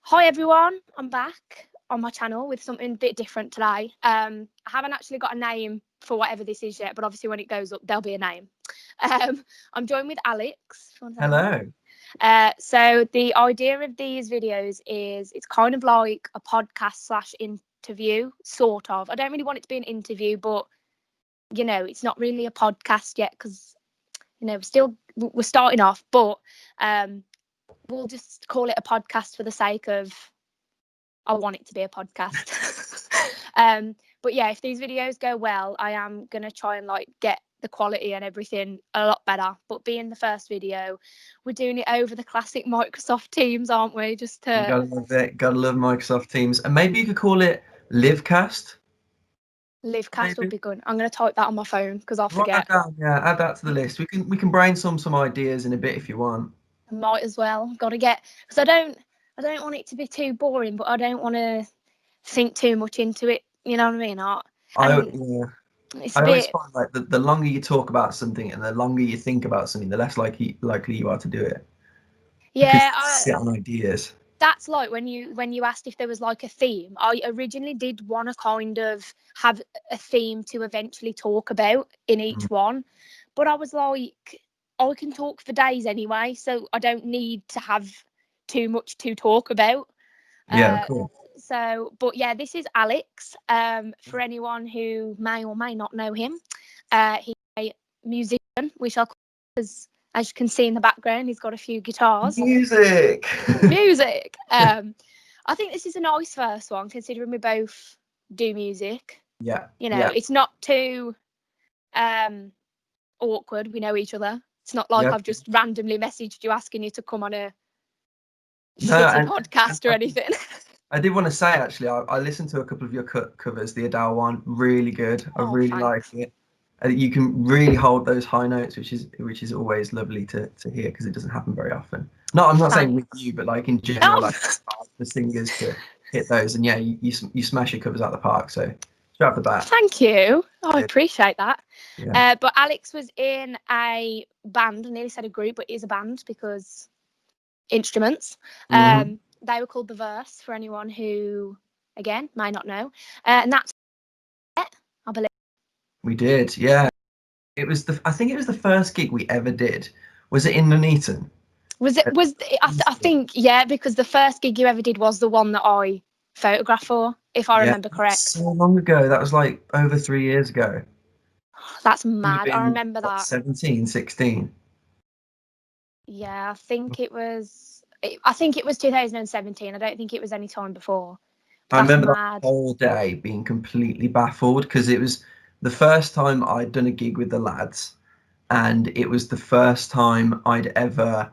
Hi everyone, I'm back on my channel with something a bit different today. I haven't actually got a name for whatever this is yet, but obviously when it goes up, there'll be a name. I'm joined with Alex. If you want to say Hello. so the idea of these videos is it's kind of like a podcast / interview, sort of. I don't really want it to be an interview, but it's not really a podcast yet because we're starting off, but we'll just call it a podcast for the sake of I want it to be a podcast. But yeah, if these videos go well, I am gonna try and get the quality and everything a lot better. But being the first video, we're doing it over the classic Microsoft Teams, aren't we? Just to Gotta love it. Gotta love Microsoft Teams. And maybe you could call it Livecast. Livecast would Maybe. be good. I'm gonna type that on my phone because I'll Write that forget. down. Yeah, add that to the list. We can brainstorm some ideas in a bit if you want. Might as well. Got to get because I don't want it to be too boring, but I don't want to think too much into it. You know what I mean? And Yeah. it's a I always bit. find like the longer you talk about something and the longer you think about something, the less likely you are to do it. Because Yeah, you sit on ideas. that's like when you asked if there was like a theme. I originally did want to kind of have a theme to eventually talk about in each Mm. one, but I was like, I can talk for days anyway, so I don't need to have too much to talk about. Yeah, Uh, cool. but yeah, this is Alex. For anyone who may or may not know him, he's a musician, which I'll call as you can see in the background, he's got a few guitars. Music. Music. I think this is a nice first one, considering we both do music. Yeah. You know, Yeah. it's not too awkward. We know each other. It's not like Yeah. I've just randomly messaged you asking you to come on a No, shitty and podcast or anything. I did want to say actually, I listened to a couple of your covers, the Adele one, really good. I Oh, really like thanks. it. You can really hold those high notes, which is always lovely to hear because it doesn't happen very often. No, I'm not saying with Thanks. you, but like in general, Oh, like the singers to hit those, and yeah, you smash your covers out the park. So straight off the bat, thank you. Oh, I good. appreciate that. Yeah. But Alex was in a band. I nearly said a group, but it is a band because instruments. Hmm. They were called The Verse for anyone who, again, may not know. And that's it, I believe. We did, yeah. I think it was the first gig we ever did. Was it in Nuneaton? Was it? I think yeah, because the first gig you ever did was the one that I photographed for, if I Yeah, remember correct. so long ago. That was like over 3 years ago. That's Would have mad. I been remember what, that. 17, 16. Yeah, I think it was. I think it was 2017. I don't think it was any time before. But I that's remember that mad. whole day being completely baffled because it was the first time I'd done a gig with the lads, and it was the first time I'd ever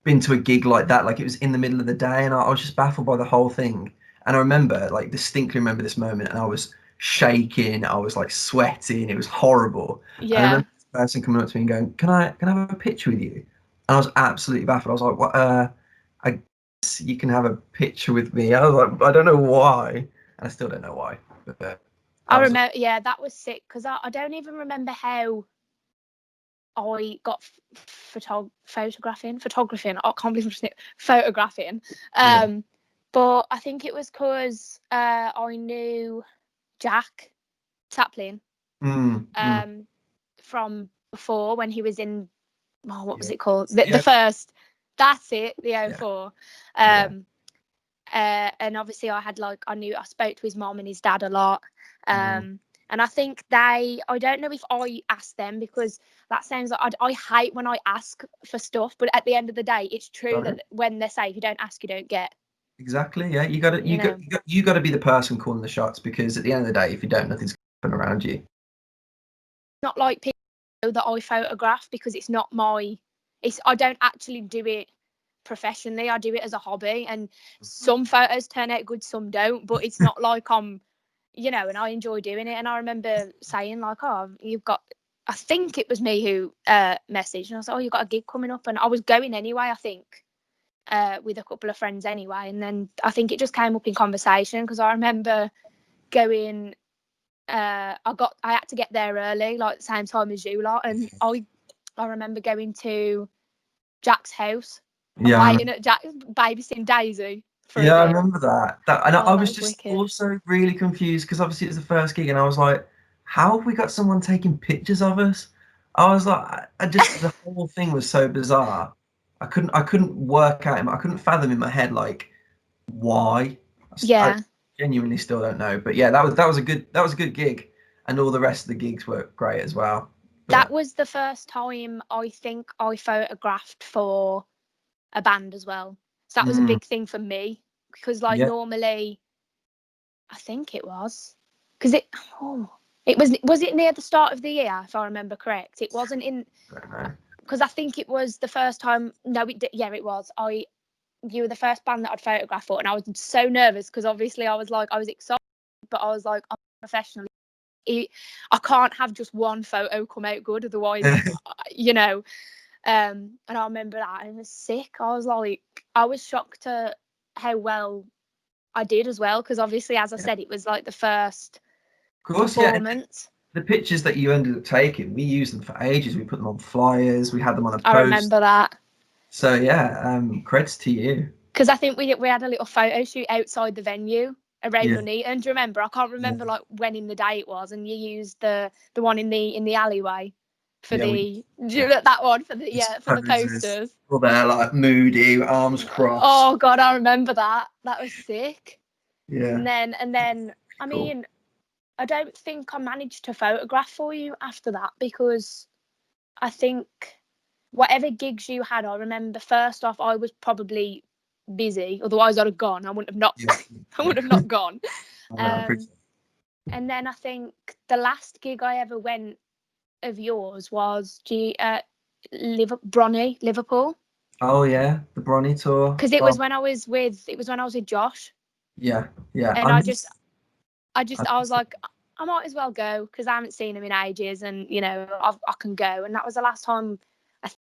been to a gig like that. Like it was in the middle of the day, and I was just baffled by the whole thing. And I remember, like, distinctly remember this moment, and I was shaking, I was like sweating, it was horrible. And I Yeah. remember this person coming up to me and going, "Can I have a picture with you?" And I was absolutely baffled. I was like, "What? I guess you can have a picture with me." I was like, I don't know why, and I still don't know why. But that I was remember. Yeah, that was sick because I don't even remember how I got photographing. I can't believe I'm saying it. Photographing. yeah. But I think it was because I knew Jack Taplin Mm, mm, from before when he was in what was yeah. it called? It's The first. That's it. The yeah, 04. yeah. And obviously I spoke to his mom and his dad a lot. Mm. And I think I don't know if I asked them because that sounds like I hate when I ask for stuff, but at the end of the day, it's true Sorry. that when they say if you don't ask, you don't get, Exactly. Yeah, you got to you know. you got to be the person calling the shots because at the end of the day, if you don't, nothing's going to happen around you. Not like people know that I photograph because it's not I don't actually do it professionally. I do it as a hobby, and some photos turn out good, some don't, but it's not like and I enjoy doing it. And I remember saying like, "Oh, you've got." I think it was me who messaged, and I was like, "Oh, you've got a gig coming up," and I was going anyway. I think with a couple of friends anyway, and then I think it just came up in conversation because I remember going. I had to get there early, like the same time as you lot, and I remember going to Jack's house Yeah, waiting at babysitting Daisy for a yeah, I bit. remember that. And I Oh, that was was just wicked. also really confused because obviously it was the first gig, and I was like, how have we got someone taking pictures of us? I was like, I just the whole thing was so bizarre. I couldn't work out. I couldn't fathom in my head like why. I Yeah, genuinely still don't know. But yeah, that was a good gig, and all the rest of the gigs were great as well. that But was the first time I think I photographed for a band as well. So that was a mm, big thing for me because, like, yeah, normally, I think it was because oh, was it near the start of the year, if I remember correct. It wasn't in I don't know. because I think it was the first time. No, yeah, it was. You were the first band that I'd photographed for, and I was so nervous because obviously I was excited, but I was like, I'm professional. I can't have just one photo come out good, otherwise, you know. And I remember that, and it was sick. I was shocked at how well I did as well, because obviously, as I Yeah, said, it was like the first of course, yeah. performance. The pictures that you ended up taking, we used them for ages. We put them on flyers. We had them on a I post. remember that So yeah, creds to you. because I think we had a little photo shoot outside the venue around Yeah, Nuneaton. Do you remember? I can't yeah, remember like when in the day it was, and you used the one in the alleyway for yeah. We the yeah, that one for the just for the poses. posters. Well, they're like moody, arms crossed. Oh God, I remember that. That was sick. Yeah, And then I cool. mean, I don't think I managed to photograph for you after that because I think whatever gigs you had, I remember first off I was probably busy, otherwise I'd have gone. I wouldn't have not Yeah, I would yeah. have not gone. I know, I Um, appreciate and then I think the last gig I ever went of yours was Bronny, Liverpool, Oh yeah, the Bronny tour. because Oh it was when I was with Josh, yeah, yeah. and I miss. I I was miss it. like, I might as well go because I haven't seen him in ages, and I can go. And that was the last time. I think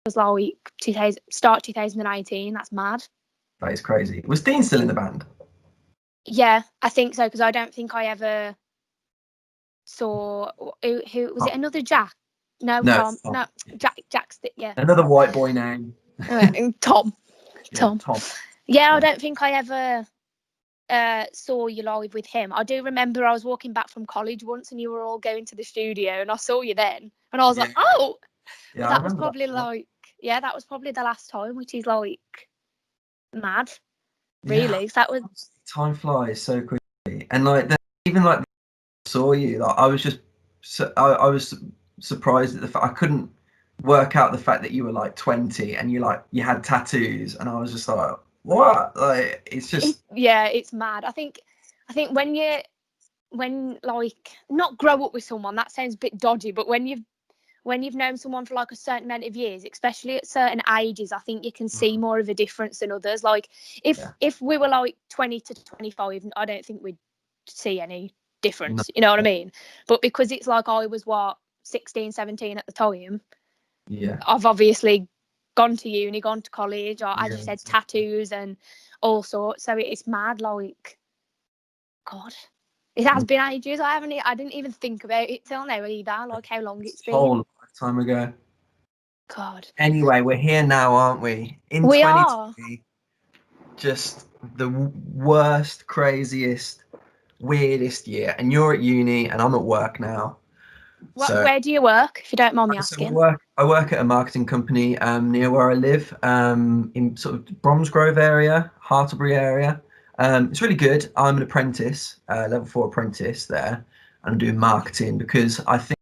it was like 2000, start 2018. That's mad. That is crazy. Was Dean still in the band? Yeah, I think so because I don't think I ever saw who was it. Oh, Another Jack? No, no, Tom. it's Tom. No, Jack's. Yeah, Another white boy name. and Tom. Yeah, Tom. Tom. Yeah, I Yeah. don't think I ever saw you live with him. I do remember I was walking back from college once and you were all going to the studio and I saw you then and I was like, Yeah. oh, Yeah, but I that was remember that. probably Yeah. like, yeah, that was probably the last time, which is like mad, Yeah. really. That was, Time flies so quickly, and like even like saw you, like I was just I was surprised at the fact I couldn't work out the fact that you were like 20 and you had tattoos, and I was just like, what? Like it's just yeah, it's mad. I think when like, not grow up with someone, that sounds a bit dodgy, but when you've known someone for like a certain amount of years, especially at certain ages, I think you can see more of a difference than others. Like yeah, if we were like 20 to 25, I don't think we'd see any no, difference. You know what I mean? But because it's like I was 16, 17 at the time, yeah, I've obviously gone to uni, gone to college, or as yeah, you said, exactly. tattoos and all sorts. So it's mad. Like God, it has been ages. I didn't even think about it till now either. Like how long It's it's a been. whole lifetime ago. God, Anyway, we're here now, aren't we? In we are. 2020, just the worst, craziest, weirdest year. And you're at uni, and I'm at work now. So, Where do you work, if you don't mind me so asking? I work at a marketing company near where I live, in sort of Bromsgrove area, Hartlebury area. It's really good. I'm an apprentice, level 4 apprentice there, and I'm doing marketing because I think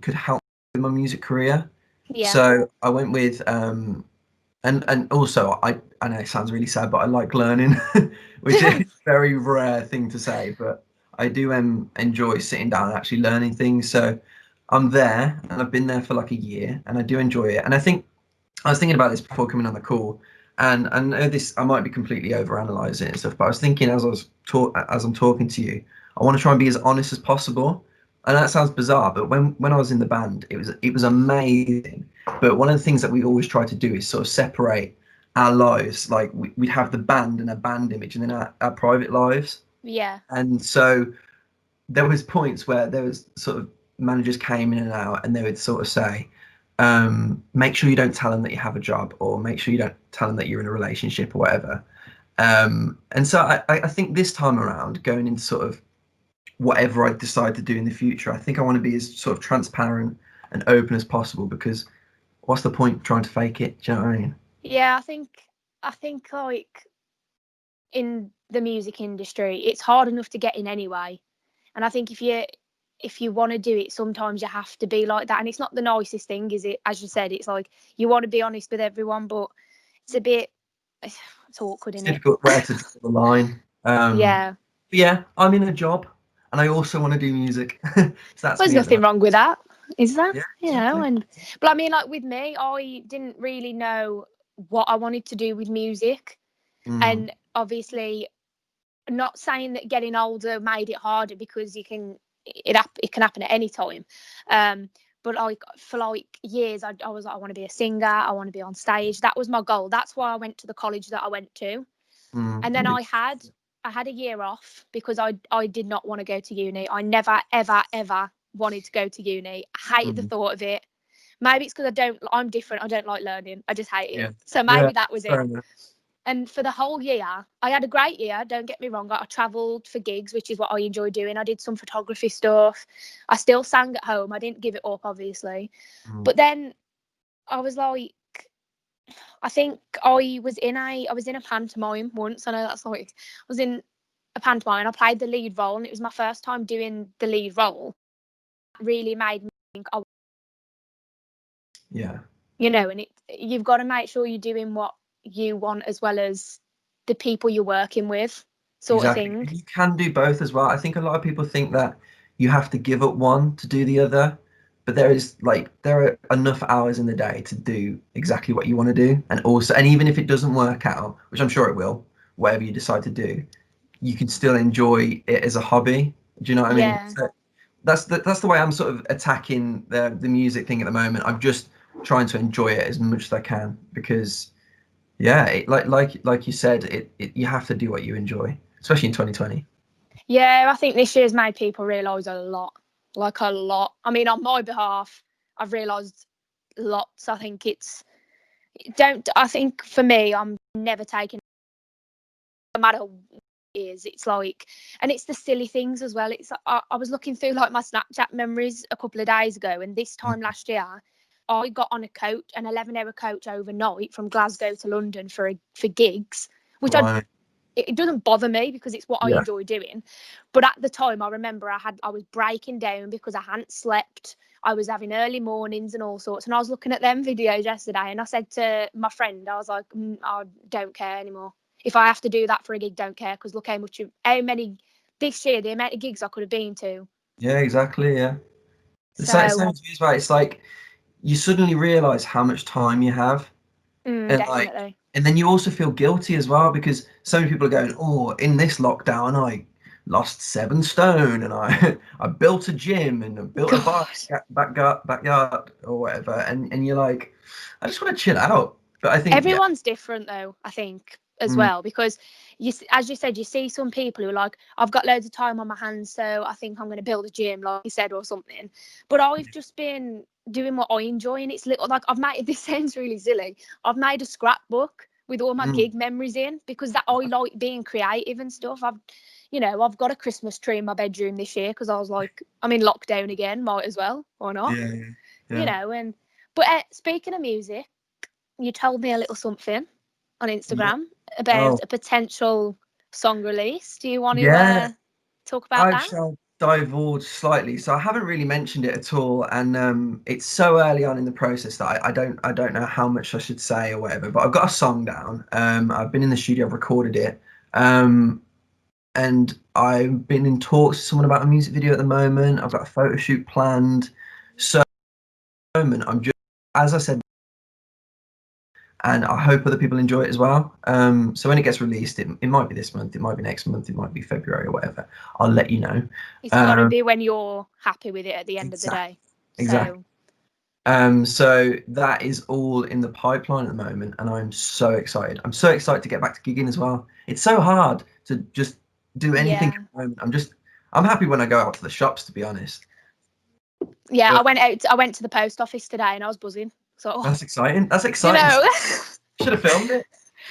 could help with my music career. Yeah. So I went with and also I know it sounds really sad, but I like learning, which is a very rare thing to say, but I do enjoy sitting down and actually learning things. So I'm there, and I've been there for like a year, and I do enjoy it. And I think I was thinking about this before coming on the call, and I know this I might be completely overanalyzing it and stuff, but I was thinking as I'm talking to you, I want to try and be as honest as possible. And that sounds bizarre, but when I was in the band, it was amazing. But one of the things that we always try to do is sort of separate our lives. Like we'd have the band and a band image, and then our private lives. Yeah. And so there was points where there was sort of managers came in and out, and they would sort of say, make sure you don't tell them that you have a job, or make sure you don't tell them that you're in a relationship or whatever. And so I think this time around, going into sort of whatever I decide to do in the future, I think I want to be as sort of transparent and open as possible, because what's the point trying to fake it? Do you know what I mean? Yeah, I think like in the music industry, it's hard enough to get in anyway. And I think if you want to do it, sometimes you have to be like that. And it's not the nicest thing, is it? As you said, it's like you want to be honest with everyone, but it's a bit it's awkward, It's isn't it? difficult where to draw the line. Yeah. But yeah, I'm in a job and I also want to do music. So that's There's me at the nothing moment. wrong with that, is there? Yeah, You know, exactly. and but I mean, like with me, I didn't really know what I wanted to do with music. Mm, And obviously, not saying that getting older made it harder, because it can happen at any time. Um, but like for like years, I was like, I want to be a singer. I want to be on stage. That was my goal. That's why I went to the college that I went to. And then mm, I had a year off because I did not want to go to uni. I never ever ever wanted to go to uni. I hated the mm, thought of it. Maybe it's because I'm different. I don't like learning. I just hate it. yeah. So Yeah, maybe that was fair it. enough. And for the whole year, I had a great year. Don't get me wrong. I travelled for gigs, which is what I enjoy doing. I did some photography stuff. I still sang at home. I didn't give it up, obviously. Mm, But then I was like, I think I was in a pantomime once. I know that's like I was in a pantomime. I played the lead role, and it was my first time doing the lead role. It really made me think, oh, yeah. and you've got to make sure you're doing what you want as well as the people you're working with, sort of Exactly. thing. And you can do both as well. I think a lot of people think that you have to give up one to do the other, but there are enough hours in the day to do exactly what you want to do. And even if it doesn't work out, which I'm sure it will, whatever you decide to do, you can still enjoy it as a hobby. Do you know what I mean? Yeah. So that's the way I'm sort of attacking the music thing at the moment. I'm just trying to enjoy it as much as I can, because yeah, like you said, you have to do what you enjoy, especially in 2020. Yeah, I think this year's made people realise a lot. Like a lot. I mean, on my behalf, I've realised lots. I think for me, I'm never taking, no matter what it is. It's like, and it's the silly things as well. I was looking through like my Snapchat memories a couple of days ago, and this time last year, I got on an 11-hour coach overnight from Glasgow to London for gigs, which Blimey. it doesn't bother me because it's what I Yeah. enjoy doing. But at the time, I remember I was breaking down because I hadn't slept. I was having early mornings and all sorts. And I was looking at them videos yesterday, and I said to my friend, I was like, I don't care anymore. If I have to do that for a gig, don't care, because look how many this year, the amount of gigs I could have been to. Yeah, exactly. Yeah. It's So same to me as well. It's like you suddenly realize how much time you have, and definitely. and then you also feel guilty as well, because so many people are going, oh, in this lockdown I lost 7 stone, and I I built a gym and I built a God. backyard or whatever, and you're like, I just want to chill out. But I think yeah. Everyone's different though, I think, as Mm, well, because as you said, you see some people who are like, I've got loads of time on my hands, so I think I'm going to build a gym, like you said, or something. But I've just been doing what I enjoy, and it's little like I've made this sounds really silly. I've made a scrapbook with all my mm, gig memories in, because that I like being creative and stuff. I've got a Christmas tree in my bedroom this year because I was like, I'm in lockdown again, might as well, or not, yeah, yeah. and but speaking of music, you told me a little something on Yeah. Instagram about Oh, a potential song release. Do you want to yeah. talk about I that? shall divulge slightly. So I haven't really mentioned it at all, and it's so early on in the process that I don't know how much I should say or whatever. But I've got a song down. I've been in the studio, I've recorded it, and I've been in talks with someone about a music video at the moment. I've got a photo shoot planned. So at the moment, I'm just, as I said, and I hope other people enjoy it as well. So when it gets released, it might be this month, it might be next month, it might be February or whatever. I'll let you know. It's got to Um, be when you're happy with it at the end of the exactly, day. exactly. So, So that is all in the pipeline at the moment, and I'm so excited. I'm so excited to get back to gigging as well. It's so hard to just do anything at yeah. the moment. I'm happy when I go out to the shops, to be honest. Yeah, But I went to the post office today and I was buzzing. So, that's exciting. That's you exciting. know, Should have filmed it.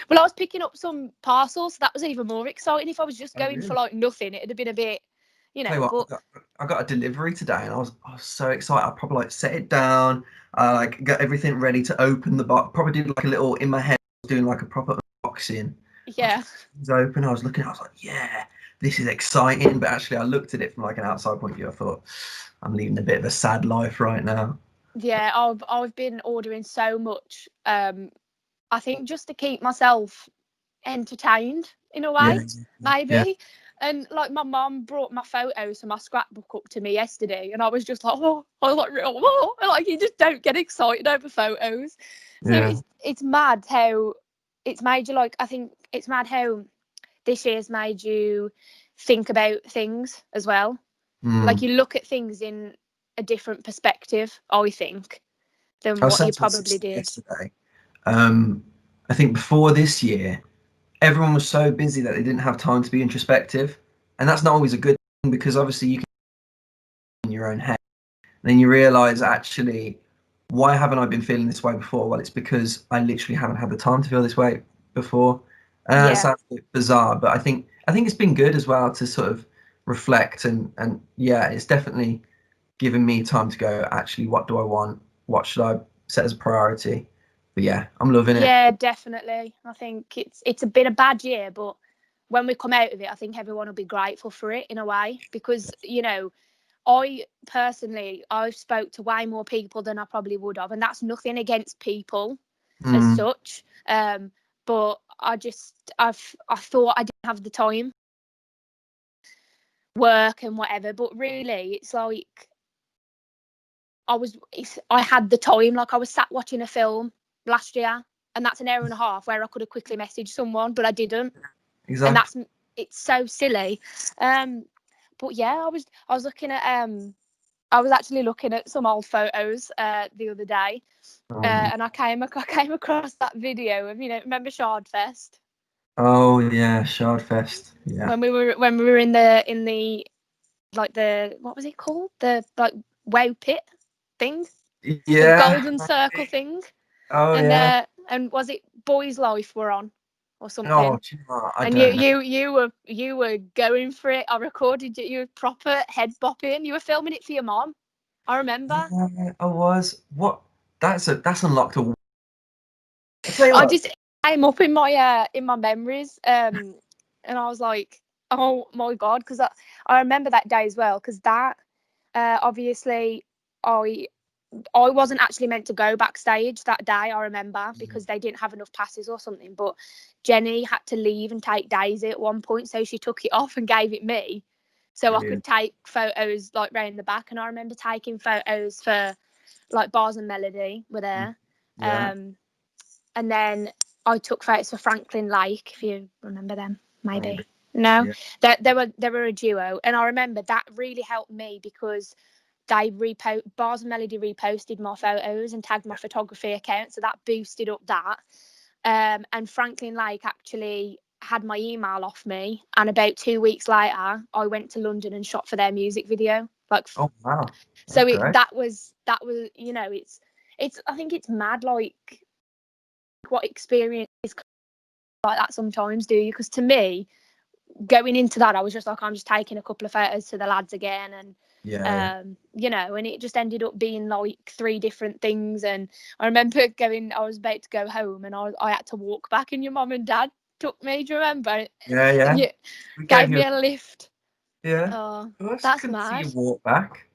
well, I was picking up some parcels, so that was even more exciting. If I was just Oh, going for really? like nothing, it'd have been a bit, Tell you what, but I got a delivery today, and I was so excited. I probably like set it down, like got everything ready to open the box. Probably did like a little in my head, doing like a proper unboxing. I was, yeah. it was open. I was looking. I was like, yeah, this is exciting. But actually, I looked at it from like an outside point of view. I thought, I'm leading a bit of a sad life right now. Yeah, I've been ordering so much. I think just to keep myself entertained in a Yeah, way, yeah, maybe. And like my mum brought my photos from my scrapbook up to me yesterday, and I was just like, oh, I was like, oh, like you just don't get excited over photos. So yeah. it's mad how it's made you like. I think it's mad how this year's made you think about things as well. Like Mm. you look at things in a different perspective, I think, than I was what saying you to my probably sister did. yesterday. Um, I think before this year, everyone was so busy that they didn't have time to be introspective, and that's not always a good thing because obviously you can in your own head. And then you realize actually, why haven't I been feeling this way before? Well, it's because I literally haven't had the time to feel this way before. It Yeah. sounds a bit bizarre, but I think it's been good as well to sort of reflect and yeah, it's definitely given me time to go. Actually, what do I want? What should I set as a priority? But yeah, I'm loving it. Yeah, definitely. I think it's been a bad year, but when we come out of it, I think everyone will be grateful for it in a way because I personally I've spoke to way more people than I probably would have, and that's nothing against people as Mm, such. But I thought I didn't have the time, work and whatever, but really it's like I had the time. Like I was sat watching a film last year, and that's an hour and a half where I could have quickly messaged someone, but I didn't, and exactly. it's so silly. Um, but yeah, I was looking at I was actually looking at some old photos the other day, and I I came across that video of remember Shardfest Oh yeah, Shardfest. Yeah. when we were in the like the what was it called, the like wow pit thing, the Yeah. golden circle thing. Oh and yeah. and was it Boys Life were on or Oh, something? do you know what? I And don't know. you were going for it. I recorded you. You were proper head bopping. You were filming it for your mom. I remember. Yeah, I was. What? That's unlocked a. I tell you I what. just came up in my memories, and I was like, oh my god, because I remember that day as well, because that obviously I I wasn't actually meant to go backstage that day, I remember, because they didn't have enough passes or something. But Jenny had to leave and take Daisy at one point, so she took it off and gave it me, so I could Brilliant. take photos like round the back. And I remember taking photos for like Bars and Melody were there, Yeah. um, and then I took photos for Franklin Lake, if you remember them, maybe. Maybe. No, Yeah. they were a duo, and I remember that really helped me because Bars and Melody reposted my photos and tagged my photography account, so that boosted up that. And Franklin Lake actually had my email off me, and about 2 weeks later, I went to London and shot for their music video. Like, Oh wow. so That's great. that was it's I think it's mad like what experience is like that sometimes, do you? Because to me, going into that, I was just like, I'm just taking a couple of photos to the lads again, and Yeah. Yeah. and it just ended up being like three different things. And I remember I was about to go home, and I had to walk back, and your mum and dad took me. Do you remember? Yeah. And Yeah. you We gave gave me you. a lift. Yeah. Oh, Of course. that's Couldn't see mad. you walk back.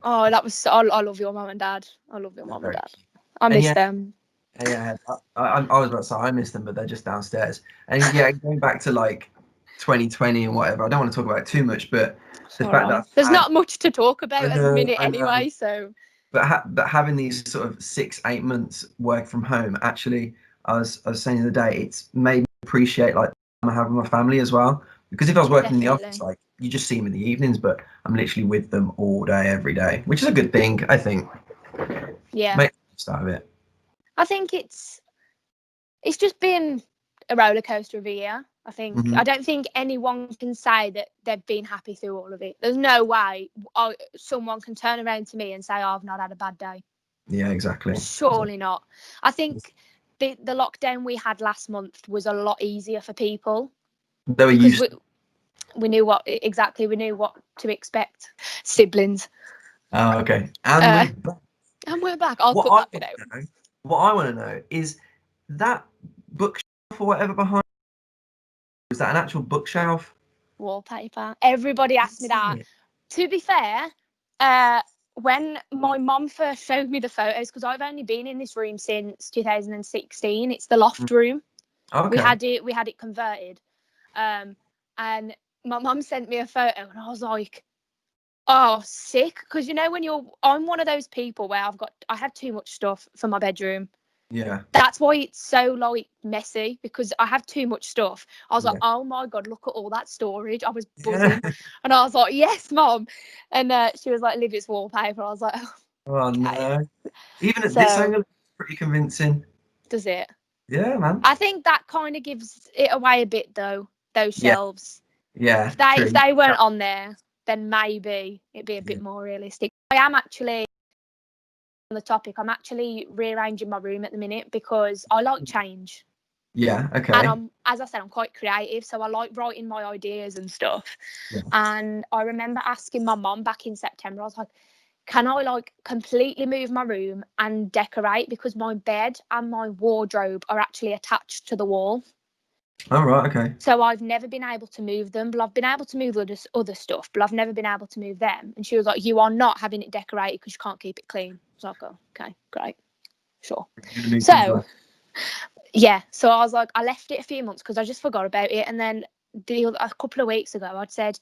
Oh, that was I love your mum and dad. I love your They're mum and very dad. cute. I And miss yeah. them. Yeah. I was about to say I miss them, but they're just downstairs. And yeah, going back to like 2020 and whatever. I don't want to talk about it too much, but It's the all fact that right. I've There's had. not much to talk I about at the know. minute I know. anyway, so But having these sort of 6 8 months work from home, actually, I was saying the other day, it's made me appreciate like time I have with my family as well. Because if I was working in the office, definitely. like you just see them in the evenings, but I'm literally with them all day, every day, which is a good thing, I think. Yeah. Make the most out of it. I think it's just been a roller coaster of a year. I think Mhm. I don't think anyone can say that they've been happy through all of it. There's no way someone can turn around to me and say, "Oh, I've not had a bad day." Yeah, exactly. Surely not. I think the lockdown we had last month was a lot easier for people They were because used. we knew what to expect. Siblings. Oh, okay. And Uh, we're back. and we're back. I'll What cut I that bit want out. to know, what I want to know is that bookshelf or whatever behind. Is that an actual bookshelf? Wallpaper. Everybody asked me Is that. it? To be fair, uh, when my mum first showed me the photos, because I've only been in this room since 2016. It's the loft room. We Okay. had it converted, and my mum sent me a photo, and I was like, "Oh, sick!" Because when I'm one of those people where I have too much stuff for my bedroom. Yeah. That's why it's so like messy, because I have too much stuff. I was like, Yeah. oh my god, look at all that storage. I was Yeah. buzzing, and I was like, yes, mom. And she was like, leave it's wallpaper. I was like, oh, Oh okay. no. Even at this So angle, it's pretty convincing. does it? Yeah, man. I think that kind of gives it away a bit, though. Those Yeah. shelves. Yeah. If they True. if they weren't on there, then maybe it'd be a Yeah. bit more realistic. I am actually on the topic. I'm actually rearranging my room at the minute because I like change. Yeah. And Okay. as I said, I'm quite creative, so I like writing my ideas and stuff. Yeah. And I remember asking my mom back in September, I was like, can I like completely move my room and decorate, because my bed and my wardrobe are actually attached to the wall. All right. Okay. So I've never been able to move them, but I've been able to move other stuff, but I've never been able to move them. And she was like, you are not having it decorated because you can't keep it clean. So I was like, oh, okay, great, sure. You're gonna move things So around. yeah, so I was like, I left it a few months because I just forgot about it. And then a couple of weeks ago, I'd said,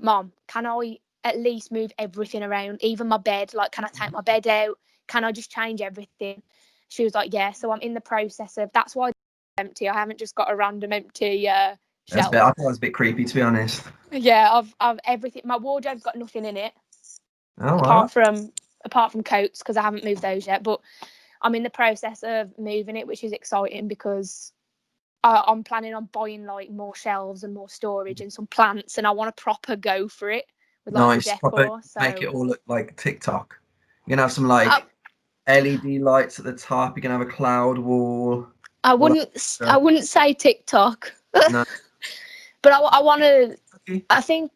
Mom, can I at least move everything around, even my bed? Like, can I take my bed out? Can I just change everything? She was like, yeah. So I'm in the process of, that's why it's empty. I haven't just got a random empty That's a bit. shelf. I thought it was a bit creepy, to be honest. Yeah, I've everything. My wardrobe's got nothing in it All right. apart from coats, because I haven't moved those yet. But I'm in the process of moving it, which is exciting because I'm planning on buying like more shelves and more storage and some plants, and I want to proper go for it with like the Nice. Proper. decor. Make it So all look like TikTok. You're gonna have some like LED lights at the top. You're gonna have a cloud wall. I All that wouldn't I stuff. wouldn't say TikTok, No. but I want to. Okay. I think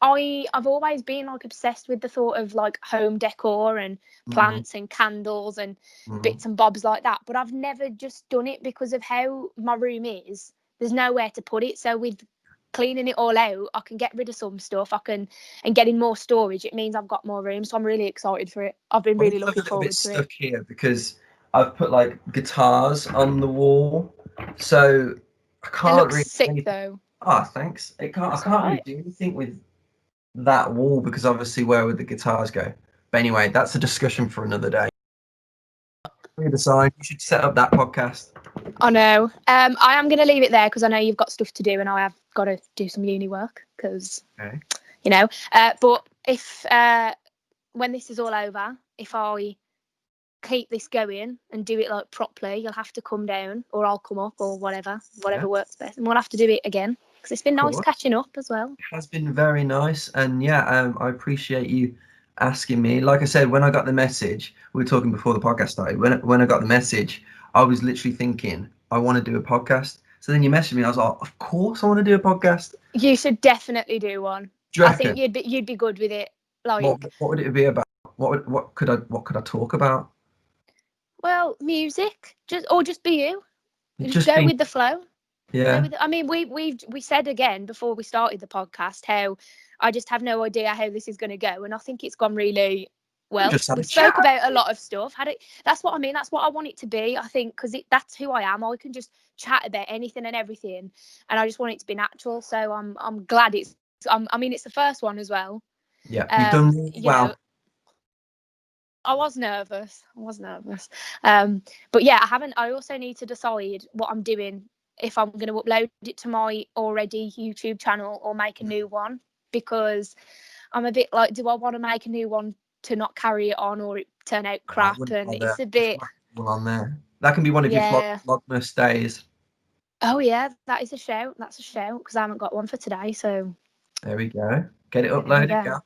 I've always been like obsessed with the thought of like home decor and Mm-hmm. plants and candles and Mm-hmm. bits and bobs like that. But I've never just done it because of how my room is. There's nowhere to put it. So with cleaning it all out, I can get rid of some stuff. And getting more storage, it means I've got more room. So I'm really excited for it. I've been I really think I'm a looking little bit forward to it. stuck here because I've put like guitars on the wall, so I It can't looks really do sick anything. though. Ah, thanks. I That's all can't really right. do anything with that wall because obviously where would the guitars go? But anyway, that's a discussion for another day. We decide you should set up that podcast. I know. I am going to leave it there because I know you've got stuff to do and I have got to do some uni work because, Okay. But if when this is all over, if I keep this going and do it like properly, you'll have to come down or I'll come up or whatever Yeah, works best. And we'll have to do it again because it's been nice cool. catching up as well. It has been very nice, and yeah, I appreciate you asking me. Like I said, when I got the message, we were talking before the podcast started. When I got the message, I was literally thinking I want to do a podcast. So then you messaged me, I was like, of course I want to do a podcast. You should definitely do one. Do you I think reckon? you'd be good with it. What Like, what would it be about? What could I talk about? well, music, just be you. Just Just go being, with the flow. yeah, I mean, we said again before we started the podcast how I just have no idea how this is going to go, and I think it's gone really we well. just had We a chat. spoke about a lot of stuff. Had it. That's what I mean. That's what I want it to be. I think because that's who I am. I can just chat about anything and everything, and I just want it to be natural. So I'm glad it's. I mean, it's the first one as well. Yeah, you've done really You know, well. I was nervous. But yeah, I haven't. I also need to decide what I'm doing, if I'm going to upload it to my already YouTube channel or make a new one, because I'm a bit like, do I want to make a new one to not carry it on or it turn out I crap? wouldn't And bother. it's a Just bit, whack it all on there. That can be one of your yeah. vlogmas days. Oh yeah, that is a shout. That's a shout because I haven't got one for today. So There we go. Get it there we uploaded, go. girl.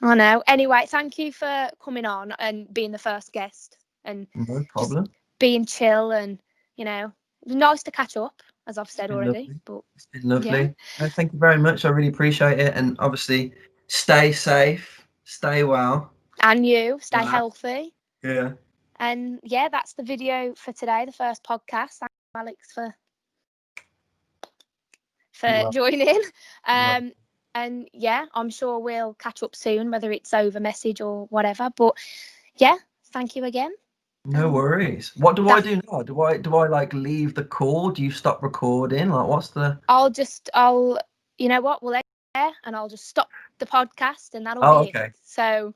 I know. Anyway, thank you for coming on and being the first guest and No just problem. being chill and it was nice to catch up, as I've It's said been already. lovely. But It's been yeah, lovely. No, thank you very much. I really appreciate it. And obviously, stay safe, stay well. and you stay Wow. healthy. Yeah. And yeah, that's the video for today, the first podcast. Thank you, Alex, You're for welcome. joining. You're welcome. And yeah, I'm sure we'll catch up soon, whether it's over message or whatever. But yeah, thank you again. No worries. What do I That do now? Do I like leave the call? Do you stop recording? Like, what's the? I'll you know what, we'll end there and I'll just stop the podcast and that'll Oh, be it. okay. So